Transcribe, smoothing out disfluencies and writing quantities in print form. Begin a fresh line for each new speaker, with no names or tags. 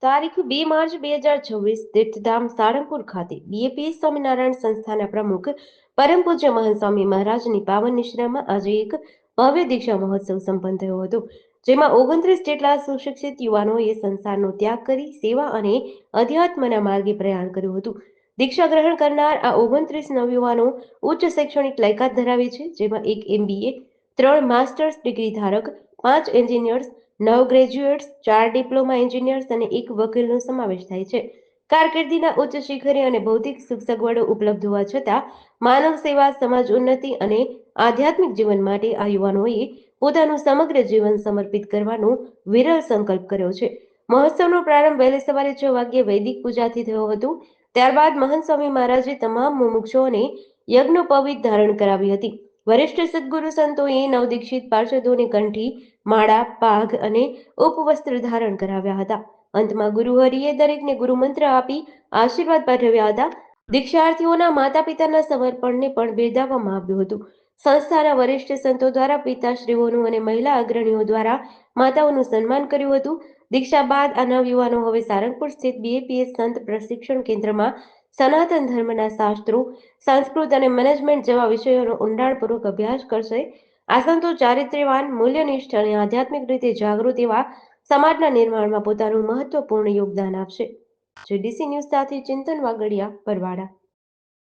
તારીખ 2 માર્ચ 2026 તીર્થધામ સાળંગપુર ખાતે બીએપીએસ સ્વામિનારાયણ સંસ્થાના પ્રમુખ પરમ પૂજ્ય મહંત સ્વામી મહારાજની પાવન નિશ્રામાં આજે એક ભવ્ય દીક્ષા મહોત્સવ સંપન્ન થયો હતો, જેમાં 29 જેટલા સુશિક્ષિત યુવાનોએ સંસારનો ત્યાગ કરી સેવા અને અધ્યાત્મના માર્ગે પ્રયાણ કર્યું હતું. દીક્ષા ગ્રહણ કરનાર આ 29 નવયુવાનો ઉચ્ચ શૈક્ષણિક લાયકાત ધરાવે છે, જેમાં એક MBA, 3 માસ્ટર્સ ડિગ્રી ધારક, 5 એન્જિનિયર્સ, 9 ગ્રેજ્યુએટ્સ, 4 ડિપ્લોમા એન્જિનિયર્સ અને 1 વકીલનો સમાવેશ થાય છે. કારકિર્દીના ઉચ્ચ શિખરે અને ભૌતિક સુખ સગવડો ઉપલબ્ધ હોવા છતાં માનવ સેવા, સમાજ ઉન્નતિ અને આધ્યાત્મિક જીવન માટે આ યુવાનોએ પોતાનું સમગ્ર જીવન સમર્પિત કરવાનો વિરલ સંકલ્પ કર્યો છે. મહોત્સવનો પ્રારંભ વહેલી સવારે 6 વાગ્યે વૈદિક પૂજાથી થયો હતો. ત્યારબાદ મહંત સ્વામી મહારાજે તમામ મુમુક્ષુઓને યજ્ઞોપવીત ધારણ કરાવી હતી. વરિષ્ઠ સદગુરુ સંતોએ નવદીક્ષિત પાર્ષદોને કંઠી, માળા, પાઘ અને ઉપવસ્ત્ર ધારણ કરાવ્યા હતા. અંતમાં ગુરુહરિએ દરેકને ગુરુમંત્ર આપી આશીર્વાદ પાઠવ્યા હતા. દીક્ષાર્થીઓના માતા પિતાના સમર્પણને પણ બિરદાવવામાં આવ્યું હતું. સંસ્થાના વરિષ્ઠ સંતો દ્વારા પિતાશ્રીઓનું અને મહિલા અગ્રણીઓ દ્વારા માતાઓનું સન્માન કર્યું હતું. દીક્ષા બાદ આ નવયુવાનો હવે સારંગપુર સ્થિત બીએપીએસ સંત પ્રશિક્ષણ કેન્દ્રમાં સનાતન ધર્મના શાસ્ત્રો, સંસ્કૃત અને મેનેજમેન્ટ જેવા વિષયોનો ઊંડાણપૂર્વક અભ્યાસ કરશે. આ સંતો ચારિત્ર્યવાન, મૂલ્યનિષ્ઠ અને આધ્યાત્મિક રીતે જાગૃત એવા સમાજના નિર્માણમાં પોતાનું મહત્વપૂર્ણ યોગદાન આપશે. જેડીસી ન્યૂઝ સાથે ચિંતન વાગડિયા, બરવાડા.